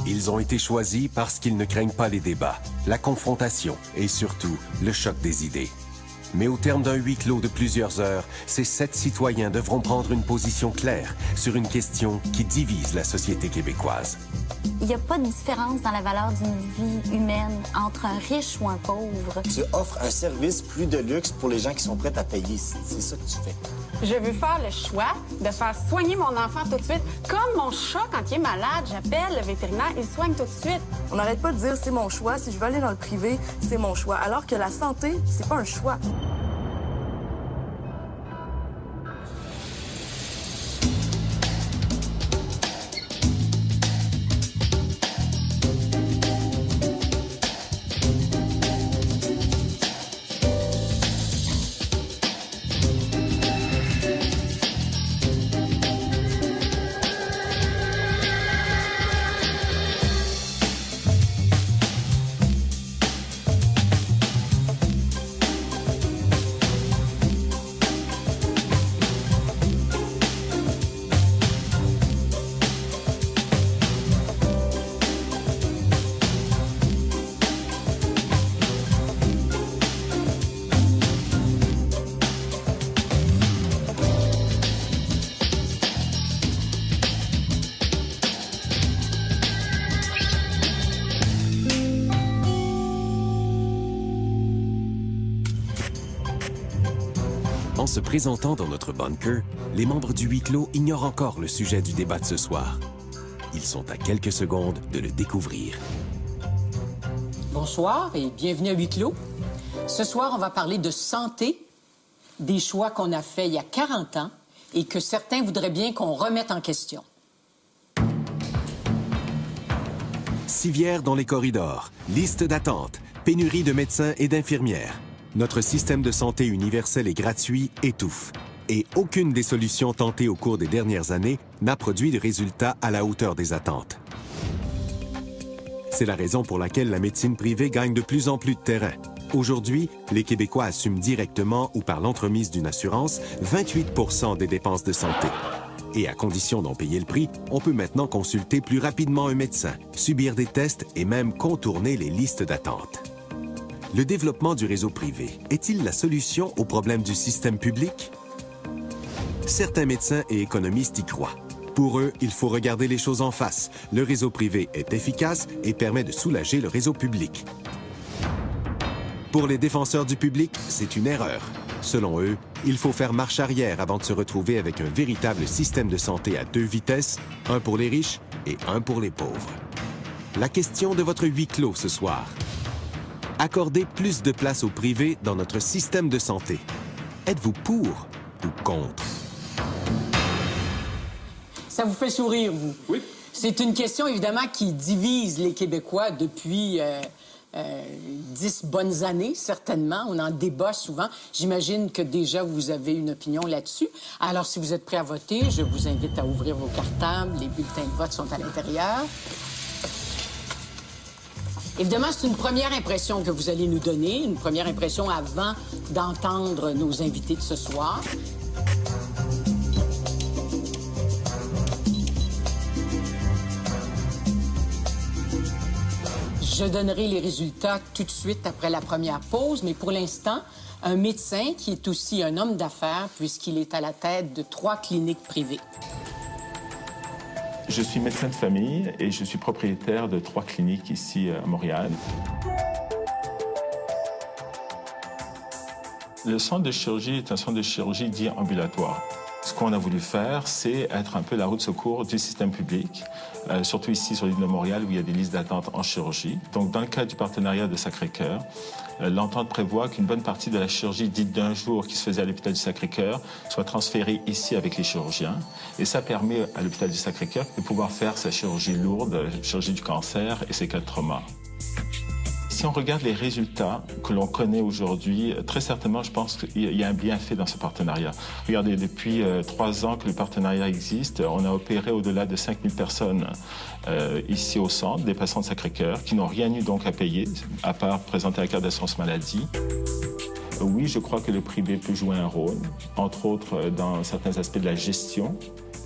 Ils ont été choisis parce qu'ils ne craignent pas les débats, la confrontation et surtout le choc des idées. Mais au terme d'un huis clos de plusieurs heures, ces 7 citoyens devront prendre une position claire sur une question qui divise la société québécoise. Il n'y a pas de différence dans la valeur d'une vie humaine entre un riche ou un pauvre. Tu offres un service plus de luxe pour les gens qui sont prêts à payer. C'est ça que tu fais. Je veux faire le choix de faire soigner mon enfant tout de suite. Comme mon chat, quand il est malade, j'appelle le vétérinaire, il soigne tout de suite. On n'arrête pas de dire c'est mon choix. Si je veux aller dans le privé, c'est mon choix. Alors que la santé, c'est pas un choix. En se présentant dans notre bunker, les membres du huis clos ignorent encore le sujet du débat de ce soir. Ils sont à quelques secondes de le découvrir. Bonsoir et bienvenue à huis clos. Ce soir, on va parler de santé, des choix qu'on a faits il y a 40 ans et que certains voudraient bien qu'on remette en question. Civière dans les corridors, liste d'attente, pénurie de médecins et d'infirmières. Notre système de santé universel et gratuit étouffe. Et aucune des solutions tentées au cours des dernières années n'a produit de résultats à la hauteur des attentes. C'est la raison pour laquelle la médecine privée gagne de plus en plus de terrain. Aujourd'hui, les Québécois assument directement ou par l'entremise d'une assurance 28 % des dépenses de santé. Et à condition d'en payer le prix, on peut maintenant consulter plus rapidement un médecin, subir des tests et même contourner les listes d'attente. Le développement du réseau privé est-il la solution aux problèmes du système public? Certains médecins et économistes y croient. Pour eux, il faut regarder les choses en face. Le réseau privé est efficace et permet de soulager le réseau public. Pour les défenseurs du public, c'est une erreur. Selon eux, il faut faire marche arrière avant de se retrouver avec un véritable système de santé à 2 vitesses, un pour les riches et un pour les pauvres. La question de votre huis clos ce soir. Accorder plus de place au privé dans notre système de santé. Êtes-vous pour ou contre? Ça vous fait sourire, vous? Oui. C'est une question, évidemment, qui divise les Québécois depuis 10 bonnes années, certainement. On en débat souvent. J'imagine que déjà, vous avez une opinion là-dessus. Alors, si vous êtes prêts à voter, je vous invite à ouvrir vos cartables. Les bulletins de vote sont à l'intérieur. Évidemment, c'est une première impression que vous allez nous donner, une première impression avant d'entendre nos invités de ce soir. Je donnerai les résultats tout de suite après la première pause, mais pour l'instant, un médecin qui est aussi un homme d'affaires puisqu'il est à la tête de 3 cliniques privées. Je suis médecin de famille et je suis propriétaire de 3 cliniques ici à Montréal. Le centre de chirurgie est un centre de chirurgie dit ambulatoire. Ce qu'on a voulu faire, c'est être un peu la roue de secours du système public, surtout ici sur l'île de Montréal où il y a des listes d'attente en chirurgie. Donc, dans le cadre du partenariat de Sacré-Cœur, l'entente prévoit qu'une bonne partie de la chirurgie dite d'un jour qui se faisait à l'hôpital du Sacré-Cœur soit transférée ici avec les chirurgiens. Et ça permet à l'hôpital du Sacré-Cœur de pouvoir faire sa chirurgie lourde, chirurgie du cancer et ses cas de trauma. Si on regarde les résultats que l'on connaît aujourd'hui, très certainement, je pense qu'il y a un bienfait dans ce partenariat. Regardez, depuis 3 ans que le partenariat existe, on a opéré au-delà de 5000 personnes ici au centre, des patients de Sacré-Cœur, qui n'ont rien eu donc à payer, à part présenter la carte d'assurance maladie. Oui, je crois que le privé peut jouer un rôle, entre autres dans certains aspects de la gestion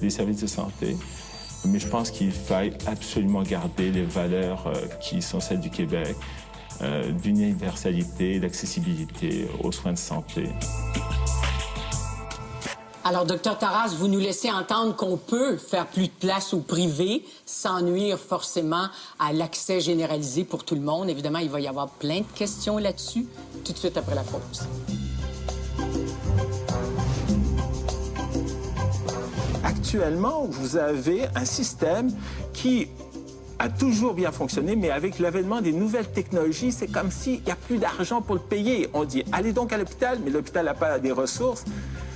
des services de santé. Mais je pense qu'il faille absolument garder les valeurs qui sont celles du Québec, d'universalité, d'accessibilité aux soins de santé. Alors, Dr Taras, vous nous laissez entendre qu'on peut faire plus de place au privé sans nuire forcément à l'accès généralisé pour tout le monde. Évidemment, il va y avoir plein de questions là-dessus tout de suite après la pause. Actuellement, vous avez un système qui a toujours bien fonctionné, mais avec l'avènement des nouvelles technologies, c'est comme s'il n'y a plus d'argent pour le payer. On dit, allez donc à l'hôpital, mais l'hôpital n'a pas des ressources.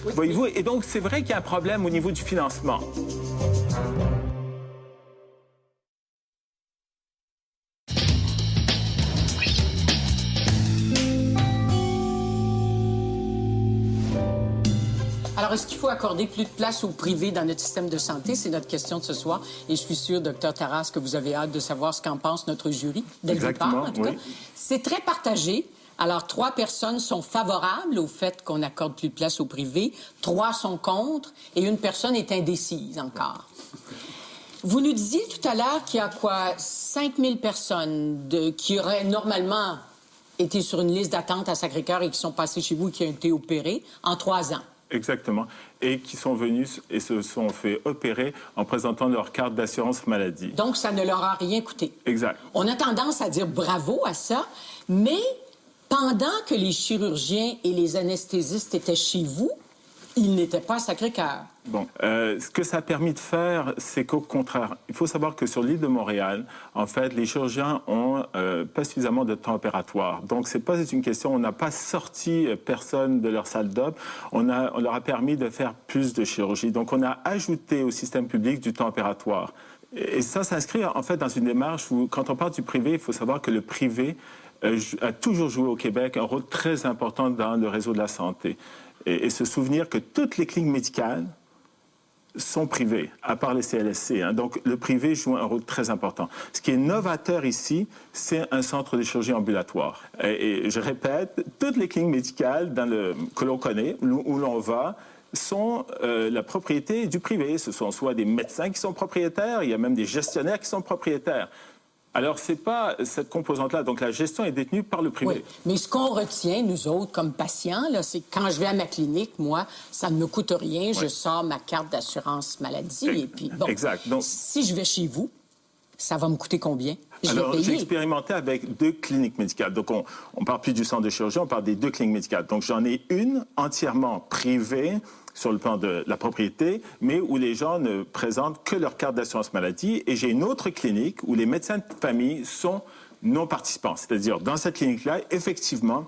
Oui. Voyez-vous, et donc c'est vrai qu'il y a un problème au niveau du financement. Alors, est-ce qu'il faut accorder plus de place au privé dans notre système de santé? C'est notre question de ce soir. Et je suis sûre, Dr Taras, que vous avez hâte de savoir ce qu'en pense notre jury, dès le départ, en tout cas. C'est très partagé. Alors, 3 personnes sont favorables au fait qu'on accorde plus de place au privé, 3 sont contre, et 1 personne est indécise encore. Vous nous disiez tout à l'heure qu'il y a 5000 personnes qui auraient normalement été sur une liste d'attente à Sacré-Cœur et qui sont passées chez vous et qui ont été opérées en 3 ans. Exactement. Et qui sont venus et se sont fait opérer en présentant leur carte d'assurance maladie. Donc, ça ne leur a rien coûté. Exact. On a tendance à dire bravo à ça, mais pendant que les chirurgiens et les anesthésistes étaient chez vous, ils n'étaient pas à Sacré-Cœur. Bon, ce que ça a permis de faire, c'est qu'au contraire, il faut savoir que sur l'île de Montréal, en fait, les chirurgiens ont pas suffisamment de temps opératoire. Donc, c'est pas une question, on n'a pas sorti personne de leur salle d'op, on leur a permis de faire plus de chirurgie. Donc, on a ajouté au système public du temps opératoire. Et ça s'inscrit, en fait, dans une démarche où, quand on parle du privé, il faut savoir que le privé a toujours joué au Québec un rôle très important dans le réseau de la santé. Et se souvenir que toutes les cliniques médicales sont privées, à part les CLSC. Hein. Donc, le privé joue un rôle très important. Ce qui est novateur ici, c'est un centre de chirurgie ambulatoire. Et je répète, toutes les cliniques médicales que l'on connaît, où l'on va, sont la propriété du privé. Ce sont soit des médecins qui sont propriétaires, il y a même des gestionnaires qui sont propriétaires. Alors, c'est pas cette composante-là. Donc, la gestion est détenue par le privé. Oui, mais ce qu'on retient, nous autres, comme patients, c'est que quand je vais à ma clinique, moi, ça ne me coûte rien. Je sors ma carte d'assurance maladie et puis, bon, exact. Donc, si je vais chez vous, ça va me coûter combien? Alors, j'ai expérimenté avec 2 cliniques médicales. Donc, on ne parle plus du centre de chirurgie, on parle des 2 cliniques médicales. Donc, j'en ai une entièrement privée sur le plan de la propriété, mais où les gens ne présentent que leur carte d'assurance maladie. Et j'ai une autre clinique où les médecins de famille sont non participants. C'est-à-dire, dans cette clinique-là, effectivement,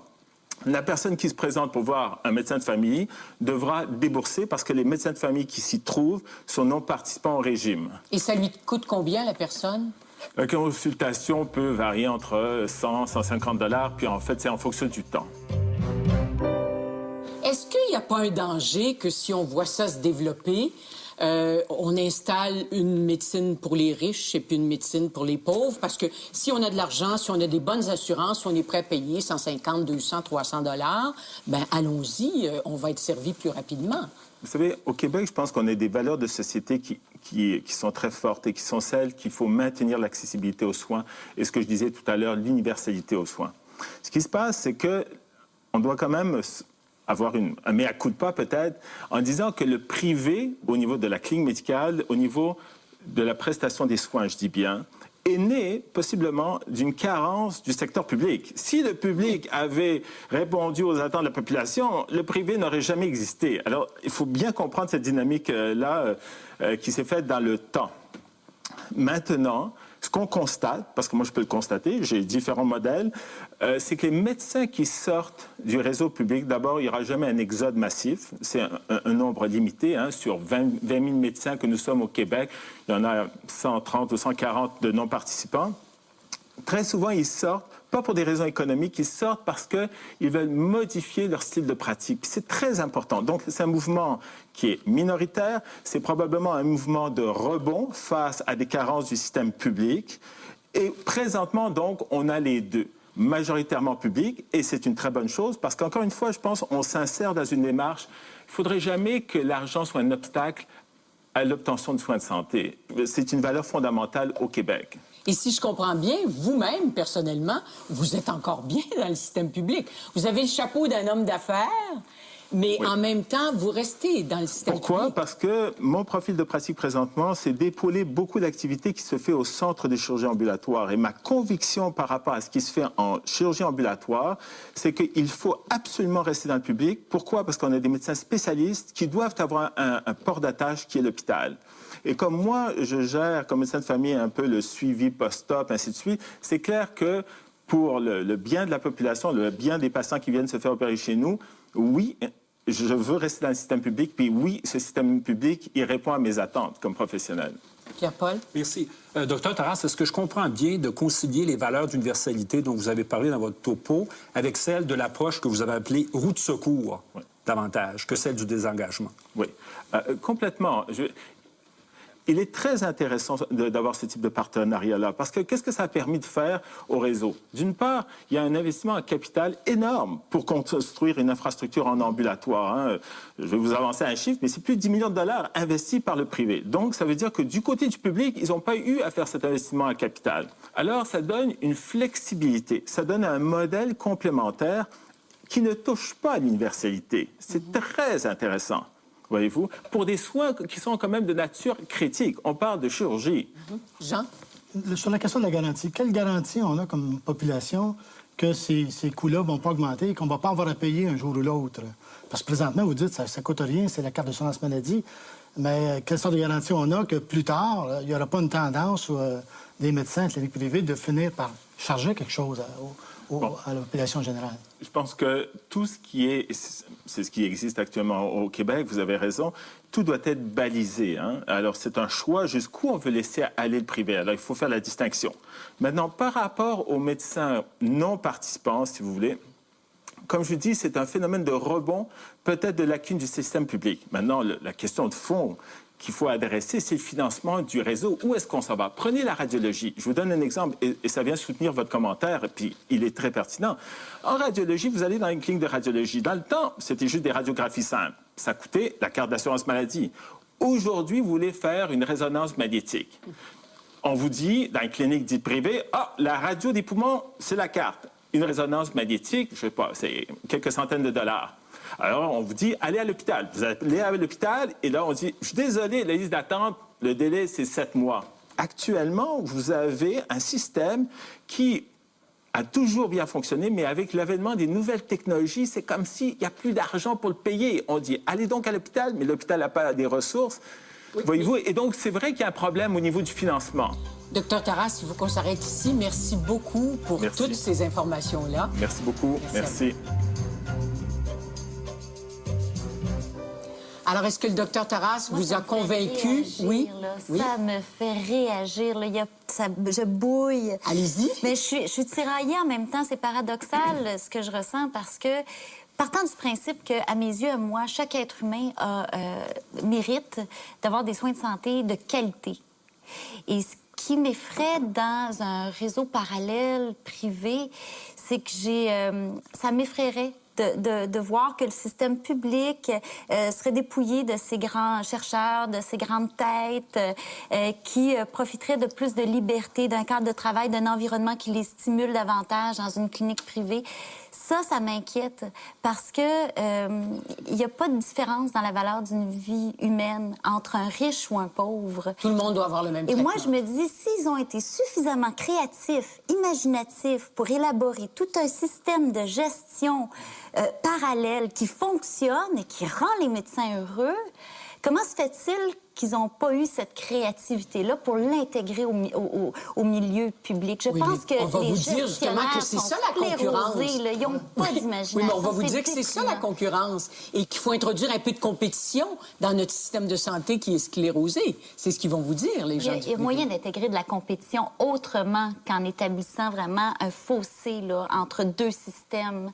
la personne qui se présente pour voir un médecin de famille devra débourser parce que les médecins de famille qui s'y trouvent sont non participants au régime. Et ça lui coûte combien, la personne? La consultation peut varier entre 100 et 150 $, puis en fait, c'est en fonction du temps. Est-ce qu'il n'y a pas un danger que si on voit ça se développer, on installe une médecine pour les riches et puis une médecine pour les pauvres? Parce que si on a de l'argent, si on a des bonnes assurances, si on est prêt à payer 150, 200, 300 $, ben allons-y, on va être servi plus rapidement. Vous savez, au Québec, je pense qu'on a des valeurs de société qui sont très fortes et qui sont celles qu'il faut maintenir l'accessibilité aux soins et ce que je disais tout à l'heure, l'universalité aux soins. Ce qui se passe, c'est qu'on doit quand même avoir un mea culpa peut-être, en disant que le privé, au niveau de la clinique médicale, au niveau de la prestation des soins, je dis bien, est né possiblement d'une carence du secteur public. Si le public avait répondu aux attentes de la population, le privé n'aurait jamais existé. Alors, il faut bien comprendre cette dynamique-là qui s'est faite dans le temps. Maintenant, ce qu'on constate, parce que moi je peux le constater, j'ai différents modèles, c'est que les médecins qui sortent du réseau public, d'abord, il n'y aura jamais un exode massif. C'est un nombre limité. Hein, sur 20 000 médecins que nous sommes au Québec, il y en a 130 ou 140 de non-participants. Très souvent, ils sortent, pas pour des raisons économiques, ils sortent parce qu'ils veulent modifier leur style de pratique. C'est très important. Donc, c'est un mouvement qui est minoritaire. C'est probablement un mouvement de rebond face à des carences du système public. Et présentement, donc, on a les deux. Majoritairement public, et c'est une très bonne chose, parce qu'encore une fois, je pense, on s'insère dans une démarche. Il ne faudrait jamais que l'argent soit un obstacle à l'obtention de soins de santé. C'est une valeur fondamentale au Québec. Et si je comprends bien, vous-même, personnellement, vous êtes encore bien dans le système public. Vous avez le chapeau d'un homme d'affaires, mais en même temps, vous restez dans le système public. Pourquoi? Parce que mon profil de pratique présentement, c'est d'épauler beaucoup d'activités qui se fait au centre des chirurgies ambulatoires. Et ma conviction par rapport à ce qui se fait en chirurgie ambulatoire, c'est qu'il faut absolument rester dans le public. Pourquoi? Parce qu'on a des médecins spécialistes qui doivent avoir un port d'attache qui est l'hôpital. Et comme moi, je gère comme médecin de famille un peu le suivi post-op, ainsi de suite, c'est clair que pour le bien de la population, le bien des patients qui viennent se faire opérer chez nous, oui, je veux rester dans le système public, puis oui, ce système public, il répond à mes attentes comme professionnel. Pierre-Paul? Merci. Docteur Taras, est-ce que je comprends bien de concilier les valeurs d'universalité dont vous avez parlé dans votre topo avec celle de l'approche que vous avez appelée roue de secours, davantage que celle du désengagement? Oui, complètement. Il est très intéressant d'avoir ce type de partenariat-là, parce que qu'est-ce que ça a permis de faire au réseau? D'une part, il y a un investissement en capital énorme pour construire une infrastructure en ambulatoire. Hein. Je vais vous avancer un chiffre, mais c'est plus de 10 millions de dollars investis par le privé. Donc, ça veut dire que du côté du public, ils n'ont pas eu à faire cet investissement en capital. Alors, ça donne une flexibilité, ça donne un modèle complémentaire qui ne touche pas à l'universalité. C'est très intéressant. Voyez-vous, pour des soins qui sont quand même de nature critique. On parle de chirurgie. Jean? Sur la question de la garantie, quelle garantie on a comme population que ces coûts-là ne vont pas augmenter et qu'on ne va pas avoir à payer un jour ou l'autre? Parce que présentement, vous dites que ça ne coûte rien, c'est la carte d'assurance maladie. Mais quelle sorte de garantie on a que plus tard, il n'y aura pas une tendance des médecins de cliniques privées de finir par charger quelque chose à la population générale? Je pense que tout ce qui est... C'est ce qui existe actuellement au Québec, vous avez raison. Tout doit être balisé. Hein? Alors, c'est un choix jusqu'où on veut laisser aller le privé. Alors, il faut faire la distinction. Maintenant, par rapport aux médecins non participants, si vous voulez, comme je dis, c'est un phénomène de rebond, peut-être de lacune du système public. Maintenant, la question de fond qu'il faut adresser, c'est le financement du réseau. Où est-ce qu'on s'en va? Prenez la radiologie. Je vous donne un exemple, et ça vient soutenir votre commentaire, et puis il est très pertinent. En radiologie, vous allez dans une clinique de radiologie. Dans le temps, c'était juste des radiographies simples. Ça coûtait la carte d'assurance maladie. Aujourd'hui, vous voulez faire une résonance magnétique. On vous dit, dans une clinique dite privée, la radio des poumons, c'est la carte. Une résonance magnétique, je sais pas, c'est quelques centaines de dollars. Alors, on vous dit, allez à l'hôpital. Vous allez à l'hôpital, et là, on dit, je suis désolé, la liste d'attente, le délai, c'est 7 mois. Actuellement, vous avez un système qui a toujours bien fonctionné, mais avec l'avènement des nouvelles technologies, c'est comme s'il n'y a plus d'argent pour le payer. On dit, allez donc à l'hôpital, mais l'hôpital n'a pas des ressources. Oui, voyez-vous? Et donc, c'est vrai qu'il y a un problème au niveau du financement. Docteur Taras, il faut qu'on s'arrête ici. Merci beaucoup pour toutes ces informations-là. Merci beaucoup. Merci. Alors, est-ce que le docteur Taras vous a convaincu? Oui. Ça me fait réagir. Je bouille. Allez-y. Mais je suis tiraillée en même temps. C'est paradoxal ce que je ressens parce que, partant du principe qu'à mes yeux, à moi, chaque être humain mérite d'avoir des soins de santé de qualité. Et ce qui m'effraie dans un réseau parallèle privé, c'est que ça m'effraierait de voir que le système public serait dépouillé de ces grands chercheurs, de ces grandes têtes qui profiteraient de plus de liberté, d'un cadre de travail, d'un environnement qui les stimule davantage dans une clinique privée. Ça m'inquiète parce que il n'y a pas de différence dans la valeur d'une vie humaine entre un riche ou un pauvre. Tout le monde doit avoir le même traitement. Et moi, je me dis, s'ils ont été suffisamment créatifs, imaginatifs pour élaborer tout un système de gestion parallèle qui fonctionne et qui rend les médecins heureux, comment se fait-il qu'ils n'ont pas eu cette créativité-là pour l'intégrer au milieu public? Je pense que on va vous dire justement que c'est ça la concurrence. Là, ils n'ont pas d'imagination. Oui, mais on va vous dire que c'est ça la concurrence et qu'il faut introduire un peu de compétition dans notre système de santé qui est sclérosé. C'est ce qu'ils vont vous dire, les gens. Il y a moyen d'intégrer de la compétition autrement qu'en établissant vraiment un fossé là, entre deux systèmes.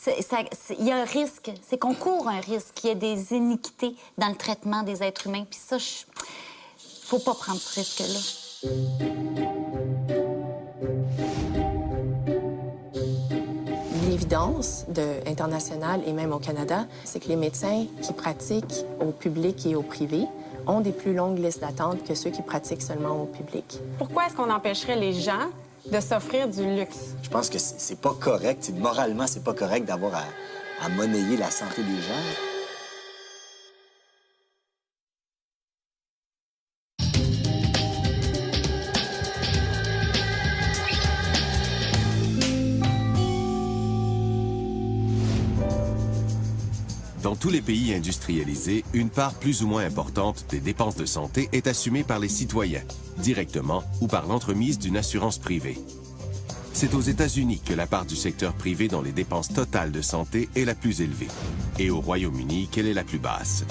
Il y a un risque, c'est qu'on court un risque qu'il y ait des iniquités dans le traitement des êtres humains. Puis ça, faut pas prendre ce risque-là. L'évidence internationale et même au Canada, c'est que les médecins qui pratiquent au public et au privé ont des plus longues listes d'attente que ceux qui pratiquent seulement au public. Pourquoi est-ce qu'on empêcherait les gens de s'offrir du luxe? Je pense que c'est pas correct. Moralement, c'est pas correct d'avoir à monnayer la santé des gens. Dans tous les pays industrialisés, une part plus ou moins importante des dépenses de santé est assumée par les citoyens, directement ou par l'entremise d'une assurance privée. C'est aux États-Unis que la part du secteur privé dans les dépenses totales de santé est la plus élevée, et au Royaume-Uni qu'elle est la plus basse.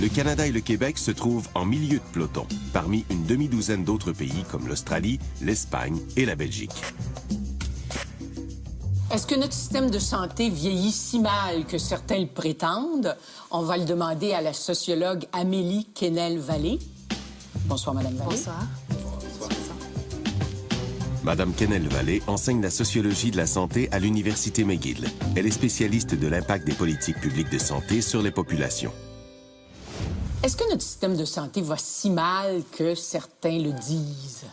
Le Canada et le Québec se trouvent en milieu de peloton, parmi une demi-douzaine d'autres pays comme l'Australie, l'Espagne et la Belgique. Est-ce que notre système de santé vieillit si mal que certains le prétendent? On va le demander à la sociologue Amélie Quesnel-Vallée. Bonsoir, Madame Vallée. Bonsoir. Madame Quesnel-Vallée enseigne la sociologie de la santé à l'Université McGill. Elle est spécialiste de l'impact des politiques publiques de santé sur les populations. Est-ce que notre système de santé va si mal que certains le disent?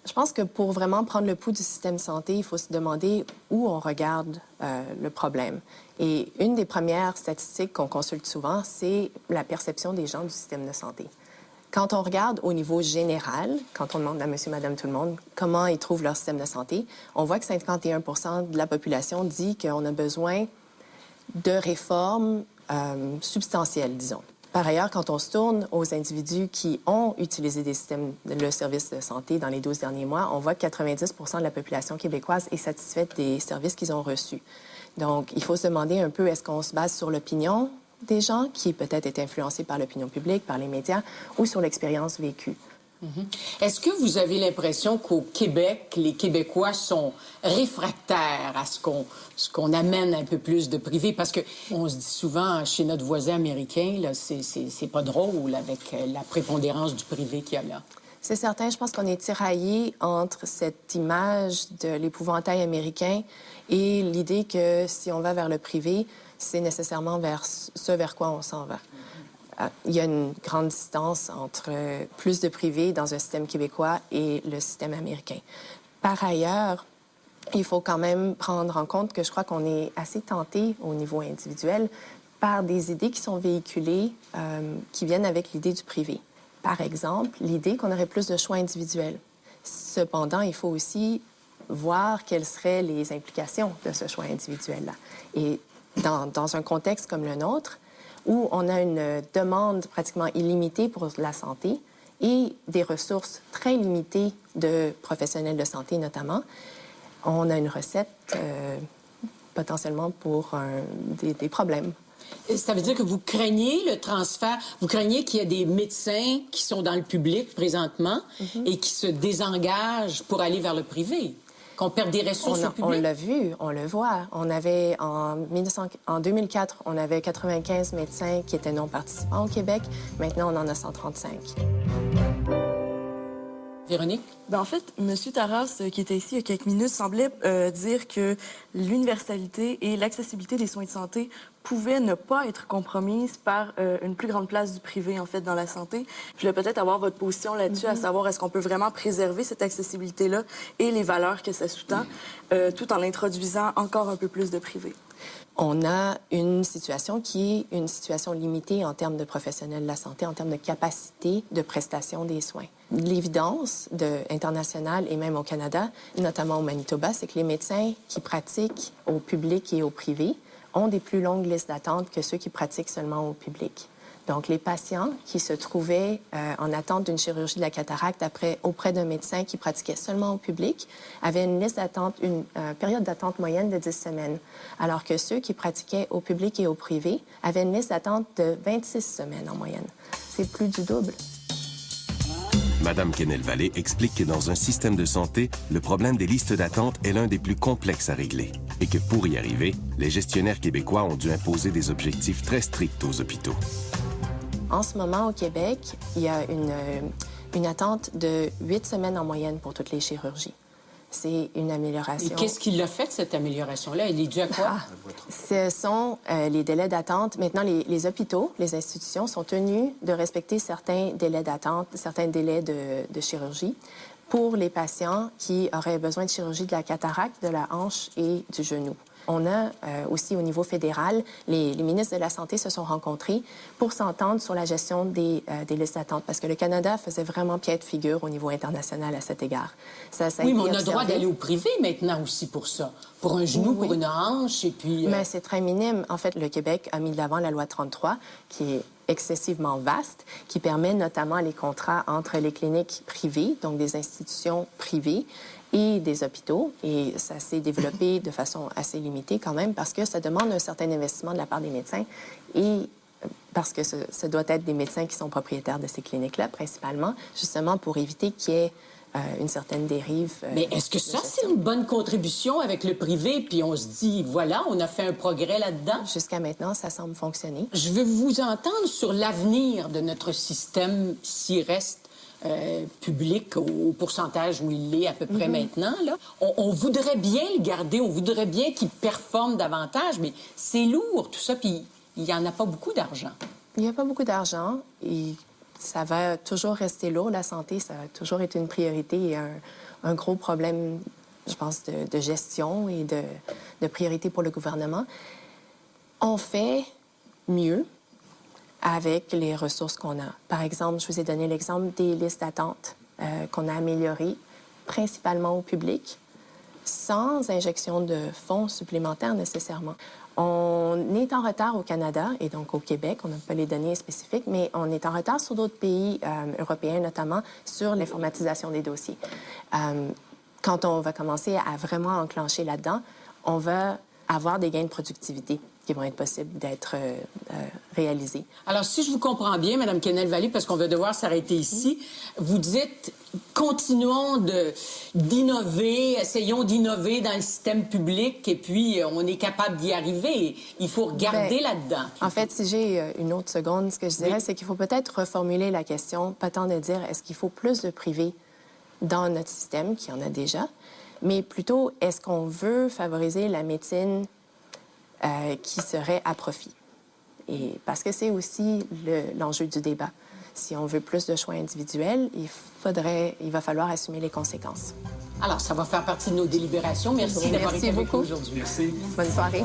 Je pense que pour vraiment prendre le pouls du système de santé, il faut se demander où on regarde le problème. Et une des premières statistiques qu'on consulte souvent, c'est la perception des gens du système de santé. Quand on regarde au niveau général, quand on demande à monsieur, madame, tout le monde comment ils trouvent leur système de santé, on voit que 51 % de la population dit qu'on a besoin de réformes substantielles, disons. Par ailleurs, quand on se tourne aux individus qui ont utilisé le service de santé dans les 12 derniers mois, on voit que 90 % de la population québécoise est satisfaite des services qu'ils ont reçus. Donc, il faut se demander un peu, est-ce qu'on se base sur l'opinion des gens, qui peut-être est influencée par l'opinion publique, par les médias, ou sur l'expérience vécue? Est-ce que vous avez l'impression qu'au Québec, les Québécois sont réfractaires à ce qu'on amène un peu plus de privé? Parce qu'on se dit souvent chez notre voisin américain, là, c'est pas drôle avec la prépondérance du privé qu'il y a là. C'est certain, je pense qu'on est tiraillé entre cette image de l'épouvantail américain et l'idée que si on va vers le privé, c'est nécessairement vers ce vers quoi on s'en va. Il y a une grande distance entre plus de privé dans un système québécois et le système américain. Par ailleurs, il faut quand même prendre en compte que je crois qu'on est assez tenté au niveau individuel par des idées qui sont véhiculées, qui viennent avec l'idée du privé. Par exemple, l'idée qu'on aurait plus de choix individuels. Cependant, il faut aussi voir quelles seraient les implications de ce choix individuel-là. Et dans un contexte comme le nôtre, où on a une demande pratiquement illimitée pour la santé et des ressources très limitées de professionnels de santé notamment, on a une recette potentiellement pour des problèmes. Ça veut dire que vous craignez le transfert, vous craignez qu'il y ait des médecins qui sont dans le public présentement et qui se désengagent pour aller vers le privé? Qu'on perde des ressources au public? On l'a vu, on le voit. On avait, en 2004, on avait 95 médecins qui étaient non participants au Québec. Maintenant, on en a 135. Véronique? En fait, M. Taras, qui était ici il y a quelques minutes, semblait dire que l'universalité et l'accessibilité des soins de santé pouvaient ne pas être compromises par une plus grande place du privé, en fait, dans la santé. Je voulais peut-être avoir votre position là-dessus, à savoir est-ce qu'on peut vraiment préserver cette accessibilité-là et les valeurs que ça sous-tend, tout en introduisant encore un peu plus de privé. On a une situation qui est une situation limitée en termes de professionnels de la santé, en termes de capacité de prestation des soins. L'évidence internationale et même au Canada, notamment au Manitoba, c'est que les médecins qui pratiquent au public et au privé ont des plus longues listes d'attente que ceux qui pratiquent seulement au public. Donc, les patients qui se trouvaient en attente d'une chirurgie de la cataracte auprès d'un médecin qui pratiquait seulement au public avaient une liste d'attente, une période d'attente moyenne de 10 semaines, alors que ceux qui pratiquaient au public et au privé avaient une liste d'attente de 26 semaines en moyenne. C'est plus du double. Madame Quesnel-Vallée explique que dans un système de santé, le problème des listes d'attente est l'un des plus complexes à régler et que pour y arriver, les gestionnaires québécois ont dû imposer des objectifs très stricts aux hôpitaux. En ce moment, au Québec, il y a une attente de 8 semaines en moyenne pour toutes les chirurgies. c'est une amélioration. Et qu'est-ce qui l'a fait, cette amélioration-là? Elle est due à quoi? Ce sont les délais d'attente. Maintenant, les hôpitaux, les institutions sont tenus de respecter certains délais d'attente, certains délais de chirurgie pour les patients qui auraient besoin de chirurgie de la cataracte, de la hanche et du genou. On a aussi au niveau fédéral, les ministres de la Santé se sont rencontrés pour s'entendre sur la gestion des listes d'attente, parce que le Canada faisait vraiment pied de figure au niveau international à cet égard. Ça oui, mais on a le droit d'aller au privé maintenant aussi pour ça, pour un genou, pour une hanche, et puis... Mais c'est très minime. En fait, le Québec a mis de l'avant la loi 33, qui est excessivement vaste, qui permet notamment les contrats entre les cliniques privées, donc des institutions privées, et des hôpitaux. Et ça s'est développé de façon assez limitée quand même parce que ça demande un certain investissement de la part des médecins et parce que ça doit être des médecins qui sont propriétaires de ces cliniques-là, principalement, justement pour éviter qu'il y ait une certaine dérive. Mais est-ce que ça, c'est une bonne contribution avec le privé? Puis on se dit, voilà, on a fait un progrès là-dedans? Jusqu'à maintenant, ça semble fonctionner. Je veux vous entendre sur l'avenir de notre système s'il reste public au pourcentage où il est à peu près maintenant. Là. On voudrait bien le garder, on voudrait bien qu'il performe davantage, mais c'est lourd, tout ça, puis il n'y en a pas beaucoup d'argent. Il n'y a pas beaucoup d'argent et ça va toujours rester lourd, la santé, ça a toujours été une priorité et un gros problème, je pense, de gestion et de priorité pour le gouvernement. On fait mieux avec les ressources qu'on a. Par exemple, je vous ai donné l'exemple des listes d'attente qu'on a améliorées, principalement au public, sans injection de fonds supplémentaires nécessairement. On est en retard au Canada et donc au Québec, on n'a pas les données spécifiques, mais on est en retard sur d'autres pays européens, notamment sur l'informatisation des dossiers. Quand on va commencer à vraiment enclencher là-dedans, on va avoir des gains de productivité qui vont être possibles d'être réalisés. Alors, si je vous comprends bien, Mme Quesnel-Vallée, parce qu'on va devoir s'arrêter ici, vous dites, continuons d'innover, essayons d'innover dans le système public, et puis on est capable d'y arriver. Il faut regarder là-dedans. En fait, si j'ai une autre seconde, ce que je dirais, c'est qu'il faut peut-être reformuler la question, pas tant de dire est-ce qu'il faut plus de privé dans notre système, qui en a déjà, mais plutôt, est-ce qu'on veut favoriser la médecine qui serait à profit? Et parce que c'est aussi l'enjeu du débat. Si on veut plus de choix individuels, il va falloir assumer les conséquences. Alors, ça va faire partie de nos délibérations. Merci d'avoir été avec nous aujourd'hui. Merci. Bonne soirée.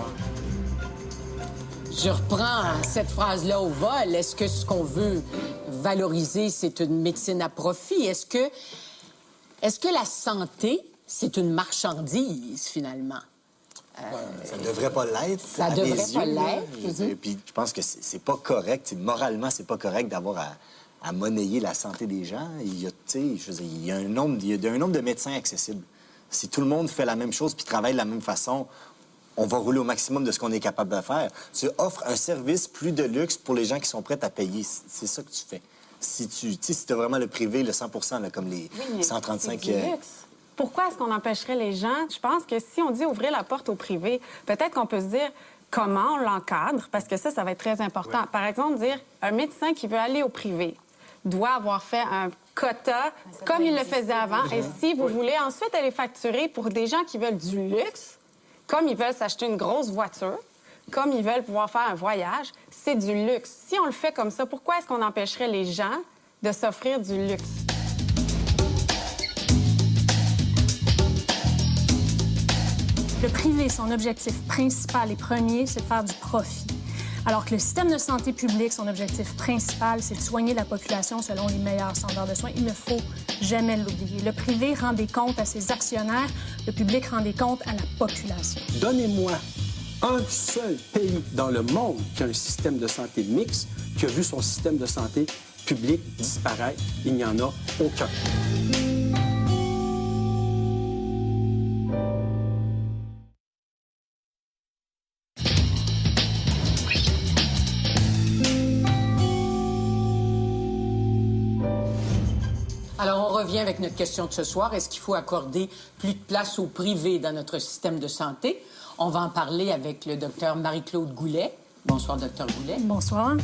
Je reprends cette phrase-là au vol. Est-ce que ce qu'on veut valoriser, c'est une médecine à profit? Est-ce que la santé, c'est une marchandise, finalement? Ça devrait pas l'être. Ça devrait pas l'être. Puis je pense que c'est pas correct. Moralement, c'est pas correct d'avoir à monnayer la santé des gens. Il y a un nombre de médecins accessibles. Si tout le monde fait la même chose puis travaille de la même façon, on va rouler au maximum de ce qu'on est capable de faire. Tu offres un service plus de luxe pour les gens qui sont prêts à payer. C'est ça que tu fais. Si tu as vraiment le privé, le 100 là, comme les 135... C'est du luxe. Pourquoi est-ce qu'on empêcherait les gens? Je pense que si on dit ouvrir la porte au privé, peut-être qu'on peut se dire comment on l'encadre, parce que ça va être très important. Ouais. Par exemple, dire un médecin qui veut aller au privé doit avoir fait un quota comme il le faisait avant. Et si vous voulez ensuite aller facturer pour des gens qui veulent du luxe, comme ils veulent s'acheter une grosse voiture, comme ils veulent pouvoir faire un voyage, c'est du luxe. Si on le fait comme ça, pourquoi est-ce qu'on empêcherait les gens de s'offrir du luxe? Le privé, son objectif principal et premier, c'est de faire du profit. Alors que le système de santé publique, son objectif principal, c'est de soigner la population selon les meilleurs standards de soins. Il ne faut jamais l'oublier. Le privé rend des comptes à ses actionnaires, le public rend des comptes à la population. Donnez-moi un seul pays dans le monde qui a un système de santé mixte, qui a vu son système de santé public disparaître. Il n'y en a aucun. Alors, on revient avec notre question de ce soir. Est-ce qu'il faut accorder plus de place au privé dans notre système de santé? On va en parler avec le docteur Marie-Claude Goulet. Bonsoir, docteur Goulet. Bonsoir.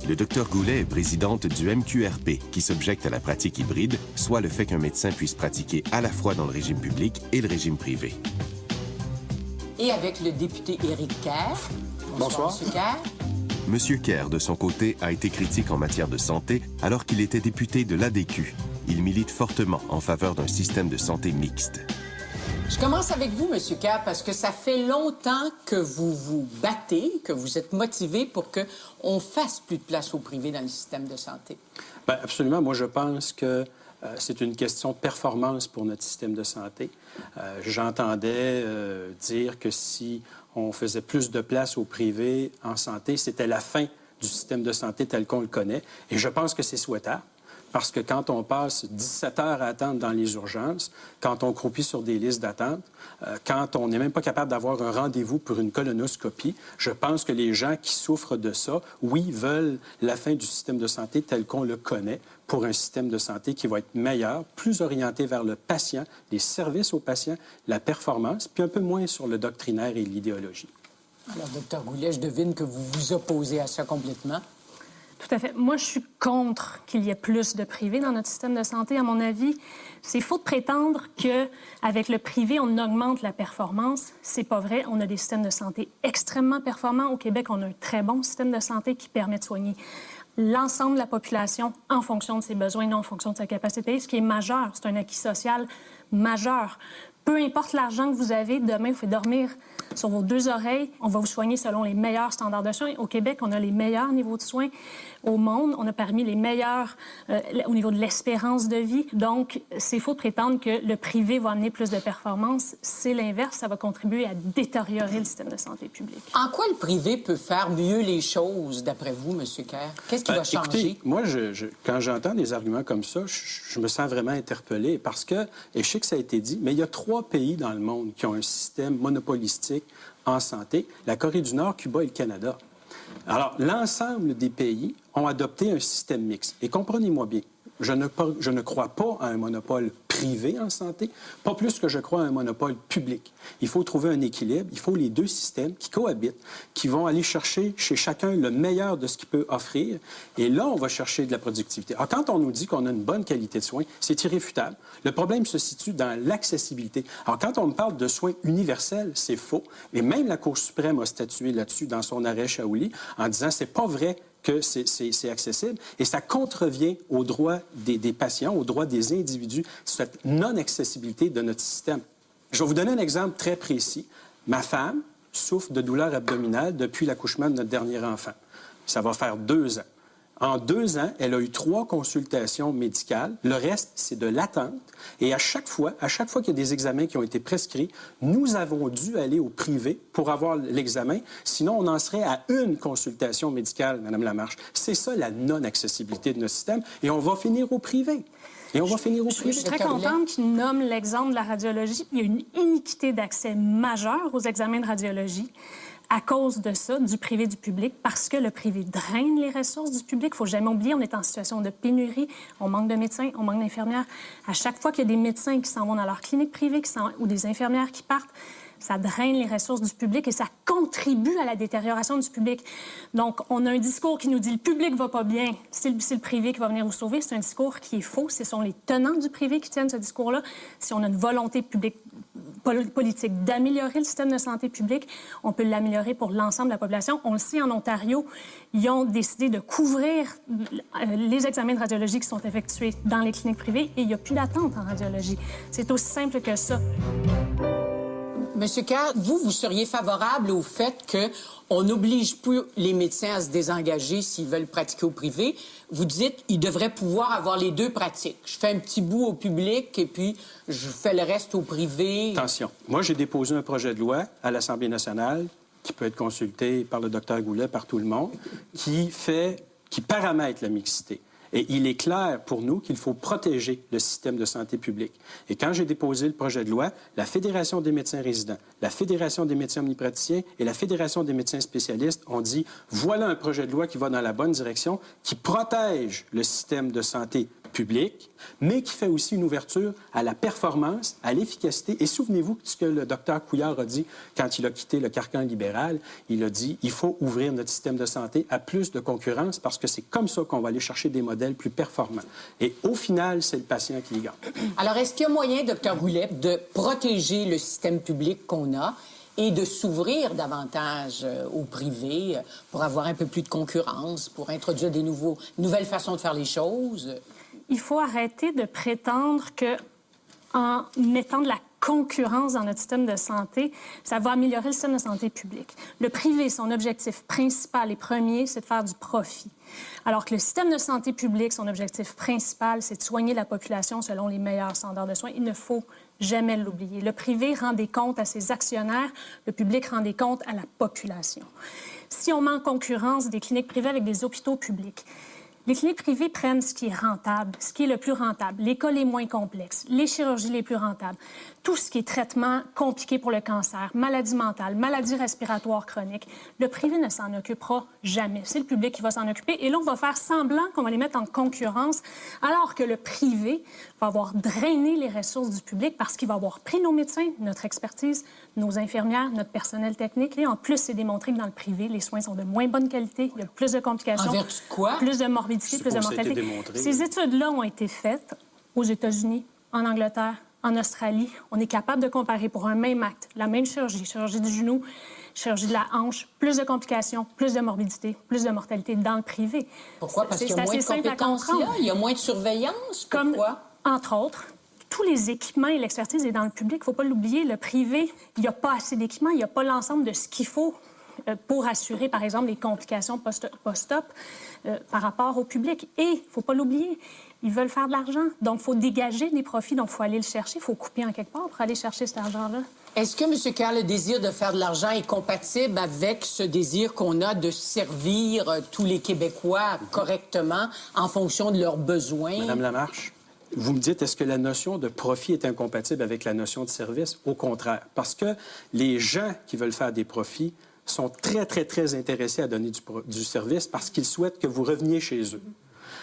Le Dr Goulet est présidente du MQRP, qui s'objecte à la pratique hybride, soit le fait qu'un médecin puisse pratiquer à la fois dans le régime public et le régime privé. Et avec le député Éric Kerr. Bonsoir. M. Kerr. M. Kerr, de son côté, a été critique en matière de santé alors qu'il était député de l'ADQ. Il milite fortement en faveur d'un système de santé mixte. Je commence avec vous, M. Kerr, parce que ça fait longtemps que vous vous battez, que vous êtes motivé pour qu'on fasse plus de place au privé dans le système de santé. Bien, absolument. Moi, je pense que c'est une question de performance pour notre système de santé. J'entendais dire que si on faisait plus de place au privé en santé, c'était la fin du système de santé tel qu'on le connaît. Et je pense que c'est souhaitable. Parce que quand on passe 17 heures à attendre dans les urgences, quand on croupit sur des listes d'attente, quand on n'est même pas capable d'avoir un rendez-vous pour une colonoscopie, je pense que les gens qui souffrent de ça, oui, veulent la fin du système de santé tel qu'on le connaît pour un système de santé qui va être meilleur, plus orienté vers le patient, les services aux patients, la performance, puis un peu moins sur le doctrinaire et l'idéologie. Alors, Dr Goulet, je devine que vous vous opposez à ça complètement. Tout à fait. Moi, je suis contre qu'il y ait plus de privé dans notre système de santé. À mon avis, c'est faux de prétendre qu'avec le privé, on augmente la performance. C'est pas vrai. On a des systèmes de santé extrêmement performants. Au Québec, on a un très bon système de santé qui permet de soigner l'ensemble de la population en fonction de ses besoins, non en fonction de sa capacité, ce qui est majeur. C'est un acquis social majeur. Peu importe l'argent que vous avez, demain, vous faites dormir sur vos deux oreilles. On va vous soigner selon les meilleurs standards de soins. Au Québec, on a les meilleurs niveaux de soins au monde. On a parmi les meilleurs au niveau de l'espérance de vie. Donc, c'est faux de prétendre que le privé va amener plus de performance. C'est l'inverse. Ça va contribuer à détériorer le système de santé publique. En quoi le privé peut faire mieux les choses, d'après vous, M. Kerr? Qu'est-ce qui va changer? Écoutez, moi, quand j'entends des arguments comme ça, je me sens vraiment interpellé parce que, et je sais que ça a été dit, mais il y a 3 pays dans le monde qui ont un système monopolistique en santé, la Corée du Nord, Cuba et le Canada. Alors, l'ensemble des pays ont adopté un système mixte. Et comprenez-moi bien, je ne crois pas à un monopole privé en santé, pas plus que je crois à un monopole public. Il faut trouver un équilibre, il faut les deux systèmes qui cohabitent, qui vont aller chercher chez chacun le meilleur de ce qu'il peut offrir. Et là, on va chercher de la productivité. Alors, quand on nous dit qu'on a une bonne qualité de soins, c'est irréfutable. Le problème se situe dans l'accessibilité. Alors, quand on me parle de soins universels, c'est faux. Et même la Cour suprême a statué là-dessus dans son arrêt Shaoli en disant c'est pas vrai que c'est accessible. Et ça contrevient aux droits des patients, aux droits des individus, cette non-accessibilité de notre système. Je vais vous donner un exemple très précis. Ma femme souffre de douleurs abdominales depuis l'accouchement de notre dernier enfant. Ça va faire 2 ans. En 2 ans, elle a eu 3 consultations médicales. Le reste, c'est de l'attente. Et à chaque fois qu'il y a des examens qui ont été prescrits, nous avons dû aller au privé pour avoir l'examen. Sinon, on en serait à 1 consultation médicale, Mme Lamarche. C'est ça, la non-accessibilité de notre système. Et on va finir au privé. Je suis très contente qu'il nomme l'exemple de la radiologie. Il y a une iniquité d'accès majeure aux examens de radiologie à cause de ça, du privé du public, parce que le privé draine les ressources du public. Il ne faut jamais oublier, on est en situation de pénurie. On manque de médecins, on manque d'infirmières. À chaque fois qu'il y a des médecins qui s'en vont dans leur clinique privée ou des infirmières qui partent, ça draine les ressources du public et ça contribue à la détérioration du public. Donc, on a un discours qui nous dit « le public va pas bien, c'est le privé qui va venir vous sauver ». C'est un discours qui est faux. Ce sont les tenants du privé qui tiennent ce discours-là. Si on a une volonté politique d'améliorer le système de santé publique, on peut l'améliorer pour l'ensemble de la population. On le sait, en Ontario, ils ont décidé de couvrir les examens de radiologie qui sont effectués dans les cliniques privées et il n'y a plus d'attente en radiologie. C'est aussi simple que ça. Monsieur Kerr, vous seriez favorable au fait qu'on n'oblige plus les médecins à se désengager s'ils veulent pratiquer au privé. Vous dites qu'ils devraient pouvoir avoir les 2 pratiques. Je fais un petit bout au public et puis je fais le reste au privé. Attention. Moi, j'ai déposé un projet de loi à l'Assemblée nationale qui peut être consulté par le Dr Goulet, par tout le monde, qui paramètre la mixité. Et il est clair pour nous qu'il faut protéger le système de santé publique. Et quand j'ai déposé le projet de loi, la Fédération des médecins résidents, la Fédération des médecins omnipraticiens et la Fédération des médecins spécialistes ont dit « Voilà un projet de loi qui va dans la bonne direction, qui protège le système de santé public, mais qui fait aussi une ouverture à la performance, à l'efficacité. Et souvenez-vous ce que le docteur Couillard a dit quand il a quitté le carcan libéral. Il a dit il faut ouvrir notre système de santé à plus de concurrence parce que c'est comme ça qu'on va aller chercher des modèles plus performants. Et au final, c'est le patient qui y gagne. Alors, est-ce qu'il y a moyen, Dr. Goulet, de protéger le système public qu'on a et de s'ouvrir davantage au privé pour avoir un peu plus de concurrence, pour introduire des nouvelles façons de faire les choses? Il faut arrêter de prétendre que en mettant de la concurrence dans notre système de santé, ça va améliorer le système de santé public. Le privé, son objectif principal et premier, c'est de faire du profit. Alors que le système de santé publique, son objectif principal, c'est de soigner la population selon les meilleurs standards de soins. Il ne faut jamais l'oublier. Le privé rend des comptes à ses actionnaires, le public rend des comptes à la population. Si on met en concurrence des cliniques privées avec des hôpitaux publics, les cliniques privées prennent ce qui est rentable, ce qui est le plus rentable, les cas les moins complexes, les chirurgies les plus rentables, tout ce qui est traitement compliqué pour le cancer, maladie mentale, maladie respiratoire chronique. Le privé ne s'en occupera jamais. C'est le public qui va s'en occuper. Et là, on va faire semblant qu'on va les mettre en concurrence, alors que le privé va avoir drainé les ressources du public parce qu'il va avoir pris nos médecins, notre expertise, nos infirmières, notre personnel technique. Et en plus, c'est démontré que dans le privé, les soins sont de moins bonne qualité, il y a plus de complications. En vertu de quoi? Plus de morbidité, plus de mortalité. Ces études-là ont été faites aux États-Unis, en Angleterre, en Australie. On est capable de comparer pour un même acte, la même chirurgie, chirurgie du genou, chirurgie de la hanche, plus de complications, plus de morbidité, plus de mortalité dans le privé. Pourquoi? Parce qu'il y a moins de compétences là? Il y a moins de surveillance? Pourquoi? Entre autres, tous les équipements et l'expertise est dans le public. Il ne faut pas l'oublier. Le privé, il n'y a pas assez d'équipements, il n'y a pas l'ensemble de ce qu'il faut pour assurer, par exemple, les complications post-op par rapport au public. Et, il ne faut pas l'oublier, ils veulent faire de l'argent. Donc, il faut dégager des profits, donc il faut aller le chercher, il faut couper en quelque part pour aller chercher cet argent-là. Est-ce que, M. Kerr, le désir de faire de l'argent est compatible avec ce désir qu'on a de servir tous les Québécois correctement en fonction de leurs besoins? Madame Lamarche, vous me dites, est-ce que la notion de profit est incompatible avec la notion de service? Au contraire, parce que les gens qui veulent faire des profits sont très, très, très intéressés à donner du service parce qu'ils souhaitent que vous reveniez chez eux.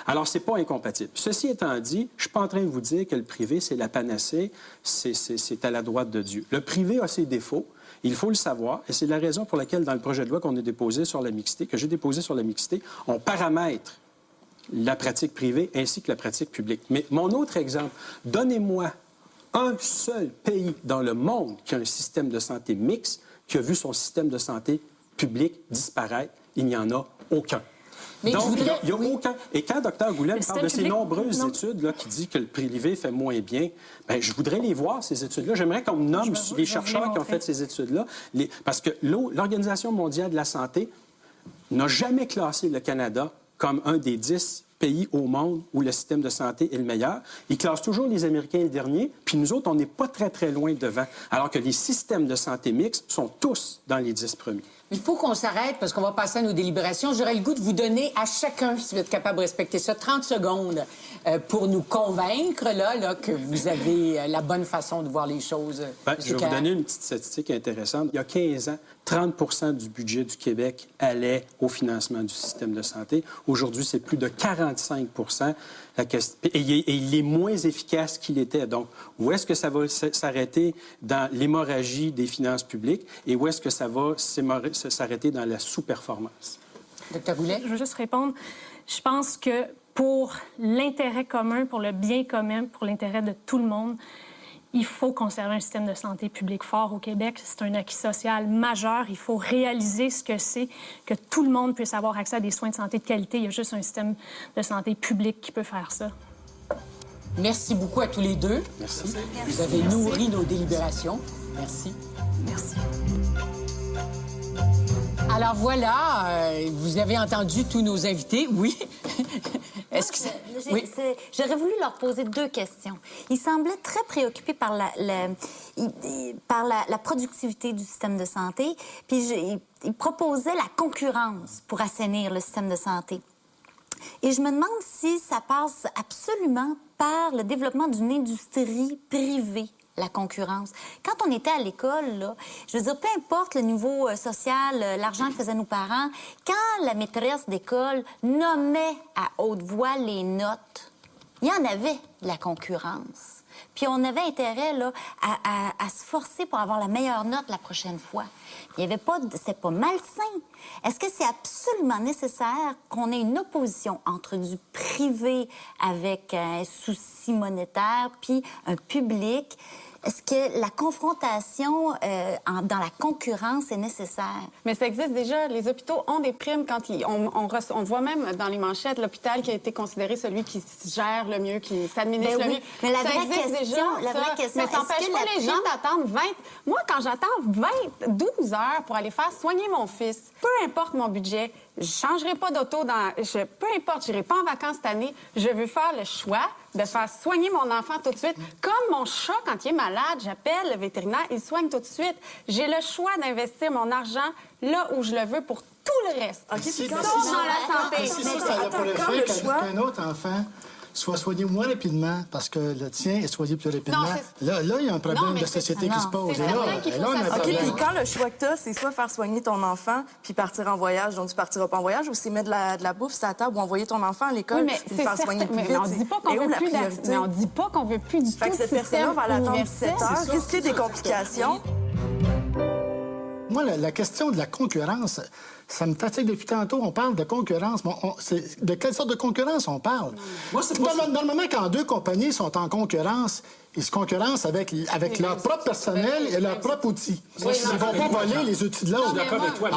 Alors, c'est pas incompatible. Ceci étant dit, je suis pas en train de vous dire que le privé, c'est la panacée, c'est à la droite de Dieu. Le privé a ses défauts, il faut le savoir, et c'est la raison pour laquelle, dans le projet de loi qu'on a déposé sur la mixité, que j'ai déposé sur la mixité, on paramètre la pratique privée ainsi que la pratique publique. Mais mon autre exemple, donnez-moi un seul pays dans le monde qui a un système de santé mixte qui a vu son système de santé public disparaître. Il n'y en a aucun. Mais donc, il n'y a aucun... Et quand Dr. Goulet parle de ces nombreuses études là, qui disent que le privé fait moins bien, bien, je voudrais les voir, ces études-là. J'aimerais qu'on me nomme les chercheurs qui ont fait ces études-là. Parce que l'Organisation mondiale de la santé n'a jamais classé le Canada comme un des 10 pays au monde où le système de santé est le meilleur. Ils classent toujours les Américains le dernier, puis nous autres, on n'est pas très, très loin devant. Alors que les systèmes de santé mixtes sont tous dans les 10 premiers. Il faut qu'on s'arrête parce qu'on va passer à nos délibérations. J'aurais le goût de vous donner à chacun, si vous êtes capable de respecter ça, 30 secondes pour nous convaincre là, que vous avez la bonne façon de voir les choses. Bien, je vais vous donner une petite statistique intéressante. Il y a 15 ans, 30 du budget du Québec allait au financement du système de santé. Aujourd'hui, c'est plus de 45 et il est moins efficace qu'il était. Donc, où est-ce que ça va s'arrêter dans l'hémorragie des finances publiques et où est-ce que ça va s'arrêter dans la sous-performance? Dr. Goulet? Je veux juste répondre. Je pense que pour l'intérêt commun, pour le bien commun, pour l'intérêt de tout le monde, il faut conserver un système de santé publique fort au Québec. C'est un acquis social majeur. Il faut réaliser ce que c'est que tout le monde puisse avoir accès à des soins de santé de qualité. Il y a juste un système de santé public qui peut faire ça. Merci beaucoup à tous les deux. Merci. Vous avez nourri nos délibérations. Merci. Merci. Alors voilà, vous avez entendu tous nos invités. Oui. Est-ce que oui. J'aurais voulu leur poser 2 questions. Ils semblaient très préoccupés par la productivité du système de santé, puis ils proposaient la concurrence pour assainir le système de santé. Et je me demande si ça passe absolument par le développement d'une industrie privée, la concurrence. Quand on était à l'école, là, je veux dire, peu importe le niveau social, l'argent que faisaient nos parents, quand la maîtresse d'école nommait à haute voix les notes, il y en avait de la concurrence. Puis on avait intérêt là, à se forcer pour avoir la meilleure note la prochaine fois. Il y avait pas, c'est pas malsain. Est-ce que c'est absolument nécessaire qu'on ait une opposition entre du privé avec un souci monétaire puis un public? Est-ce que la confrontation dans la concurrence est nécessaire? Mais ça existe déjà. Les hôpitaux ont des primes quand on voit même dans les manchettes l'hôpital qui a été considéré celui qui se gère le mieux, qui s'administre le mieux. Mais la ça vraie existe question, déjà, mais ça n'empêche pas les gens d'attendre 20... Moi, quand j'attends 12 heures pour aller faire soigner mon fils, peu importe mon budget, je ne changerai pas d'auto peu importe, je n'irai pas en vacances cette année, je veux faire le choix de faire soigner mon enfant tout de suite. Comme mon chat, quand il est malade, j'appelle le vétérinaire, il soigne tout de suite. J'ai le choix d'investir mon argent là où je le veux pour tout le reste. Okay, dans la santé. Si ça a pour effet qu'un autre enfant soit soigné moins rapidement parce que le tien est soigné plus rapidement. Là, il y a un problème de société qui se pose. OK, puis quand le choix que tu as, c'est soit faire soigner ton enfant puis partir en voyage, donc tu partiras pas en voyage, ou c'est mettre de la bouffe sur la table ou envoyer ton enfant à l'école puis faire soigner plus vite. Mais on dit pas qu'on veut plus mais on dit pas qu'on veut plus du tout. Fait que cette personne-là va l'attendre 17 heures, risquer des complications. Moi, la question de la concurrence, ça me fatigue depuis tantôt. On parle de concurrence. De quelle sorte de concurrence on parle? Normalement, quand deux compagnies sont en concurrence, ils se concurrencent avec leur propre personnel et leur propre outil. Ils ne vont pas voler les outils de l'autre. Je suis d'accord avec toi,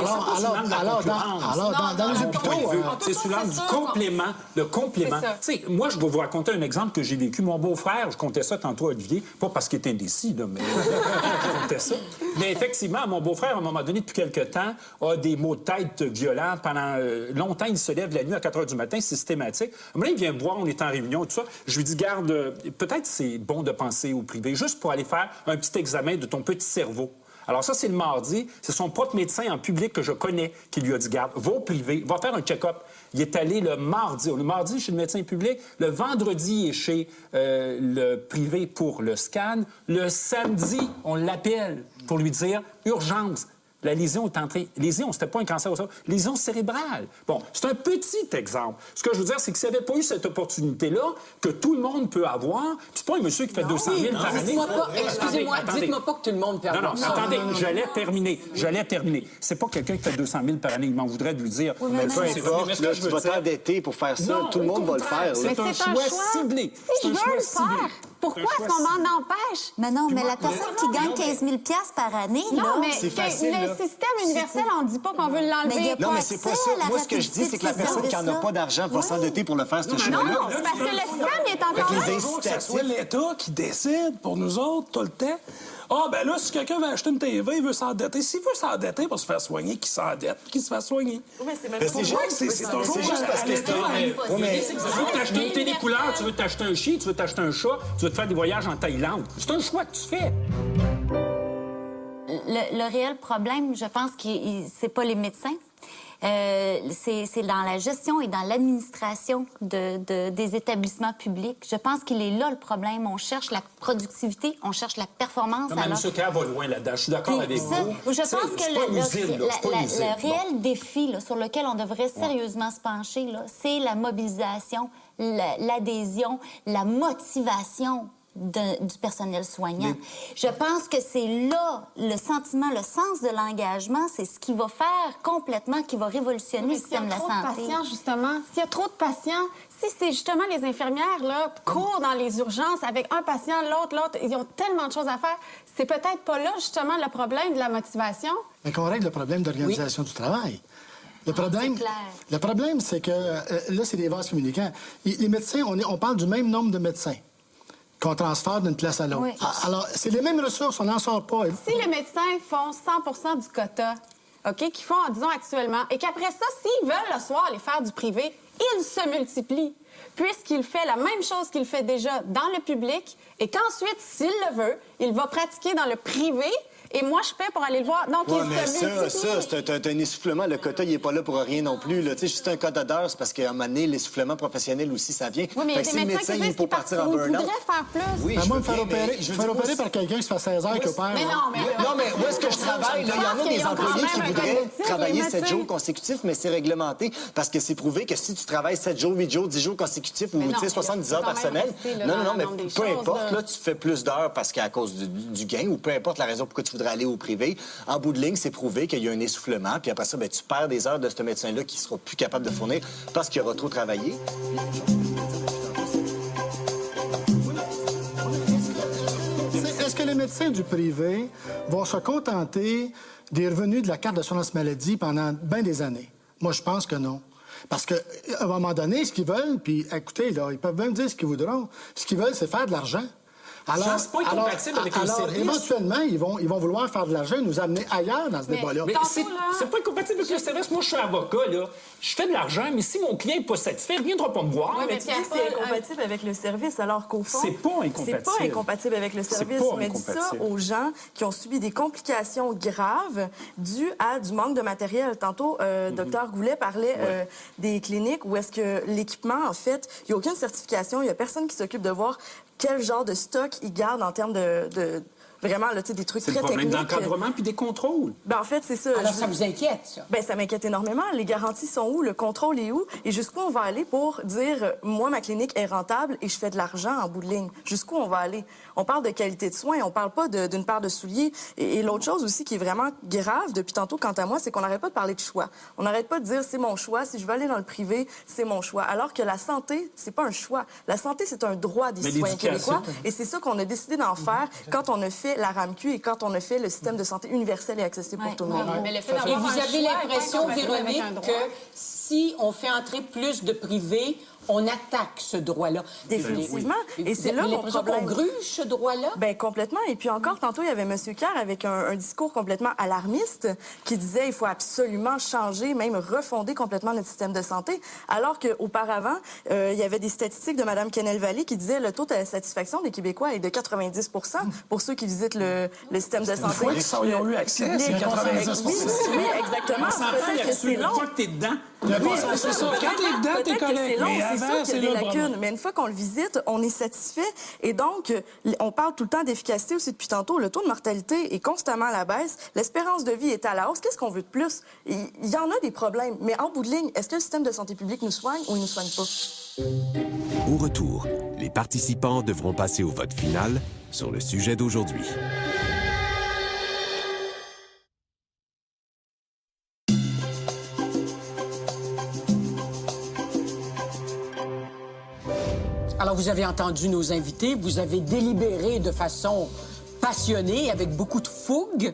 mais alors, dans les hôpitaux... C'est sous l'angle du complément. Le complément. Tu sais, moi, je vais vous raconter un exemple que j'ai vécu. Mon beau-frère, je comptais ça tantôt à Olivier, pas parce qu'il est indécis, là, mais je comptais ça. Mais effectivement, mon beau-frère, à un moment donné, depuis quelque temps, a des maux de tête violents. Pendant longtemps, il se lève la nuit à 4 h du matin, systématique. À un moment, il vient me voir, on est en réunion, tout ça. Je lui dis, garde, peut-être c'est bon de penser au privé, juste pour aller faire un petit examen de ton petit cerveau. Alors ça, c'est le mardi. C'est son propre médecin en public que je connais qui lui a dit, garde, va au privé, va faire un check-up. Il est allé le mardi. Le mardi, chez le médecin public. Le vendredi, il est chez le privé pour le scan. Le samedi, on l'appelle pour lui dire, urgence. La lésion est entrée. Lésion, c'était pas un cancer au cerveau. Lésion cérébrale. Bon, c'est un petit exemple. Ce que je veux dire, c'est que s'il n'y avait pas eu cette opportunité-là, que tout le monde peut avoir, puis c'est pas un monsieur qui fait 200 000 par année. Excusez-moi, dites-moi pas que tout le monde peut avoir. Non, attendez, j'allais terminer. C'est pas quelqu'un qui fait 200 000 par année. Il m'en voudrait de lui dire. Mais peu importe, tu vas t'endetter pour faire ça. Tout le monde va le faire. C'est un choix ciblé. Si je veux le faire, pourquoi est-ce qu'on m'en empêche? Mais non, mais la personne qui gagne 15 000 par année, non, mais c'est facile, le système universel, on ne dit pas qu'on veut l'enlever. Non, mais c'est pas ça. Moi, ce que je dis, c'est que la personne qui n'en a pas d'argent va s'endetter pour le faire, ce chemin-là. Non, c'est parce que le système est encore là. Que ce soit l'État qui décide pour nous autres tout le temps. Ah, ben là, si quelqu'un veut acheter une TV, il veut s'endetter. S'il veut s'endetter pour se faire soigner, qu'il s'endette, qu'il se fasse soigner. Mais c'est même pas c'est toujours juste parce que tu veux t'acheter une télé couleur, tu veux t'acheter un chien, tu veux t'acheter un chat, tu veux te faire des voyages en Thaïlande. C'est un choix que tu fais. Le réel problème, je pense que c'est pas les médecins. C'est dans la gestion et dans l'administration des établissements publics. Je pense qu'il est là le problème. On cherche la productivité, on cherche la performance. Non, mais M. Kerr va loin là-dedans. Je suis d'accord avec vous. Je pense que le réel défi là, sur lequel on devrait sérieusement se pencher, c'est la mobilisation, l'adhésion, la motivation du personnel soignant. Je pense que c'est là le sentiment, le sens de l'engagement, c'est ce qui va faire complètement, qui va révolutionner le système de la santé. S'il y a trop de patients, si c'est justement les infirmières là courent dans les urgences avec un patient, l'autre, ils ont tellement de choses à faire, c'est peut-être pas là justement le problème de la motivation. Mais qu'on règle le problème d'organisation du travail. Le problème, c'est que là, c'est des vases communicants. Les médecins, on parle du même nombre de médecins qu'on transfère d'une place à l'autre. Oui. Alors, c'est les mêmes ressources, on n'en sort pas. Si les médecins font 100 du quota, OK, qu'ils font, disons, actuellement, et qu'après ça, s'ils veulent le soir aller faire du privé, ils se multiplient, puisqu'il fait la même chose qu'il fait déjà dans le public, et qu'ensuite, s'il le veut, il va pratiquer dans le privé, Et moi, je paie pour aller le voir. Donc, Ouais, il mais se multiplie. c'est un essoufflement. Le quota, il n'est pas là pour rien non plus. Tu sais, juste un quota d'heures, c'est parce qu'à un moment donné, l'essoufflement professionnel aussi, ça vient. Oui, mais il y a des si le médecins qui il est disent pour qu'ils partir en voudraient burn-out... faire plus. Oui, Ben, je moi, veux me faire bien, mais opérer, je veux faire dire opérer aussi- par quelqu'un qui se fait 16 heures et qui opère. Mais non, mais... Non, mais où est-ce que je travaille? Là, il y en a des employés qui voudraient travailler 7 médecins. jours consécutifs, mais c'est réglementé parce que c'est prouvé que si tu travailles 7 jours, 8 jours, 10 jours consécutifs ou Mais non, tu sais, mais 70 là, heures faut par quand même semaine, rester, là, non, dans non, mais le nombre des peu choses, importe, là. là, tu fais plus d'heures parce qu'à cause du gain ou peu importe la raison pourquoi tu voudrais aller au privé. En bout de ligne, c'est prouvé qu'il y a un essoufflement, puis après ça, ben, tu perds des heures de ce médecin-là qui sera plus capable de fournir parce qu'il aura trop travaillé. Est-ce que les médecins du privé vont se contenter des revenus de la carte d'assurance maladie pendant bien des années? Moi, je pense que non. Parce qu'à un moment donné, ce qu'ils veulent, puis écoutez, là, ils peuvent même dire ce qu'ils voudront, ce qu'ils veulent, c'est faire de l'argent. Jean, c'est pas incompatible avec les services. Éventuellement, ils vont vouloir faire de l'argent et nous amener ailleurs dans ce débat-là. Mais c'est pas incompatible avec le service. Moi, je suis avocat, là. Je fais de l'argent, mais si mon client n'est pas satisfait, il ne viendra pas me voir. Oui, mais tu dis que c'est incompatible avec le service, alors qu'au fond... C'est pas incompatible. C'est pas incompatible avec le service. pas Mais dis ça incompatible. aux gens qui ont subi des complications graves dues à du manque de matériel. Tantôt, Dr Goulet parlait des cliniques où est-ce que l'équipement, en fait, il n'y a aucune certification, il n'y a personne qui s'occupe de voir quel genre de stock ils gardent en termes de vraiment, là, tu sais, des trucs C'est très le problème techniques. d'encadrement puis des contrôles. Ben, en fait, c'est ça. Alors, ça vous inquiète, ça? Ben, ça m'inquiète énormément. Les garanties sont où? Le contrôle est où? Et jusqu'où on va aller pour dire, moi, ma clinique est rentable et je fais de l'argent en bout de ligne? Jusqu'où on va aller? On parle de qualité de soins, on parle pas d'une paire de souliers. Et l'autre chose aussi qui est vraiment grave depuis tantôt, quant à moi, c'est qu'on n'arrête pas de parler de choix. On n'arrête pas de dire, c'est mon choix. Si je veux aller dans le privé, c'est mon choix. Alors que la santé, c'est pas un choix. La santé, c'est un droit des citoyens québécois. Et c'est ça qu'on a décidé d'en faire quand on a fait la RAMQ et quand on a fait le système de santé universel et accessible pour tout le monde. Mais le fait Et d'avoir vous un avez choix l'impression, est pas incompatible Véronique, avec un droit. que si on fait entrer plus de privés, on attaque ce droit-là. Définitivement. Et c'est là mon problème. qu'on gruge ce droit-là? Ben complètement. Et puis encore, tantôt, il y avait M. Kerr avec un discours complètement alarmiste qui disait il faut absolument changer, même refonder complètement notre système de santé. Alors qu'auparavant, il y avait des statistiques de Mme Kennel-Vallée qui disaient le taux de satisfaction des Québécois est de 90 pour ceux qui visitent le système de santé. Une fois qu'ils ont eu accès, c'est 90 Oui, exactement. Peut-être que c'est long. Une fois que t'es dedans. Oui, c'est ça. Quand t'es dedans, t'es peut-être que correct. c'est long, Mais c'est avant, sûr qu'il y a des là le problème. lacunes. Mais une fois qu'on le visite, on est satisfait. Et donc, on parle tout le temps d'efficacité aussi depuis tantôt. Le taux de mortalité est constamment à la baisse. L'espérance de vie est à la hausse. Qu'est-ce qu'on veut de plus? Il y en a des problèmes. Mais en bout de ligne, est-ce que le système de santé publique nous soigne ou il nous soigne pas? Au retour, les participants devront passer au vote final sur le sujet d'aujourd'hui. Alors, vous avez entendu nos invités, vous avez délibéré de façon passionnée, avec beaucoup de fougue.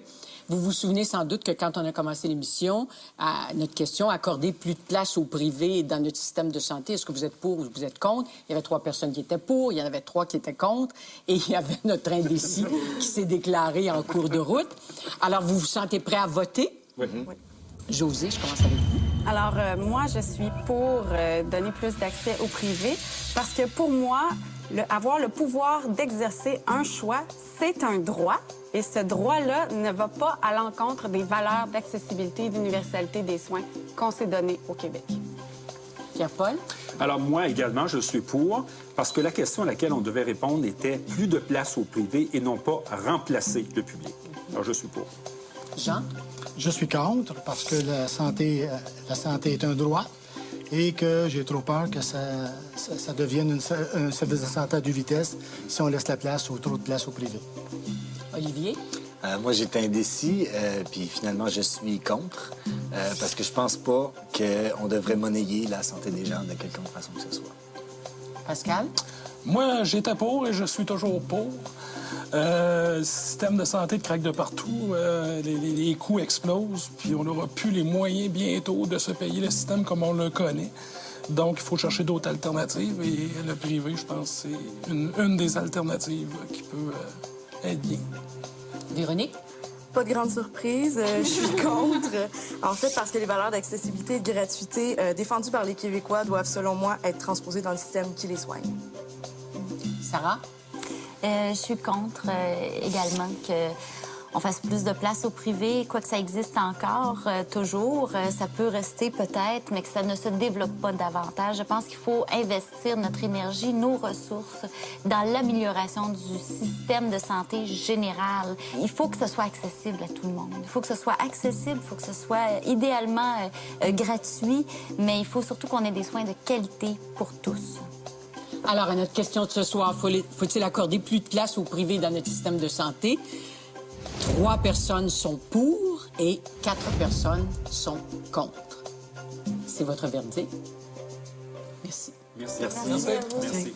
Vous vous souvenez sans doute que quand on a commencé l'émission, à notre question, accorder plus de place au privé dans notre système de santé, est-ce que vous êtes pour ou vous êtes contre? Il y avait 3 personnes qui étaient pour, il y en avait 3 qui étaient contre, et il y avait notre indécis qui s'est déclaré en cours de route. Alors, vous vous sentez prêt à voter? Oui. Josée, je commence avec vous. Alors, moi, je suis pour donner plus d'accès au privé parce que pour moi, avoir le pouvoir d'exercer un choix, c'est un droit. Et ce droit-là ne va pas à l'encontre des valeurs d'accessibilité et d'universalité des soins qu'on s'est donnés au Québec. Pierre-Paul? Alors, moi également, je suis pour, parce que la question à laquelle on devait répondre était plus de place au privé et non pas remplacer le public. Alors, je suis pour. Jean? Je suis contre parce que la santé est un droit et que j'ai trop peur que ça devienne un service de santé à 2 vitesses si on laisse la place ou trop de place au privé. Olivier? Moi, j'étais indécis, puis finalement, je suis contre, parce que je pense pas qu'on devrait monnayer la santé des gens de quelque façon que ce soit. Pascal? Moi, j'étais pour et je suis toujours pour. Système de santé de craque de partout, les coûts explosent, puis on n'aura plus les moyens bientôt de se payer le système comme on le connaît. Donc, il faut chercher d'autres alternatives et le privé, je pense, c'est une des alternatives qui peut être bien. Véronique? Pas de grande surprise, je suis contre. En fait, parce que les valeurs d'accessibilité et de gratuité défendues par les Québécois doivent, selon moi, être transposées dans le système qui les soigne. Sarah? Je suis contre également que on fasse plus de place au privé, quoique ça existe encore toujours. Ça peut rester peut-être, mais que ça ne se développe pas davantage. Je pense qu'il faut investir notre énergie, nos ressources dans l'amélioration du système de santé général. Il faut que ce soit accessible à tout le monde. Il faut que ce soit accessible, il faut que ce soit idéalement gratuit, mais il faut surtout qu'on ait des soins de qualité pour tous. Alors, à notre question de ce soir, faut-il accorder plus de place au privé dans notre système de santé? 3 personnes sont pour et 4 personnes sont contre. C'est votre verdict. Merci. Merci. Merci à vous. Merci.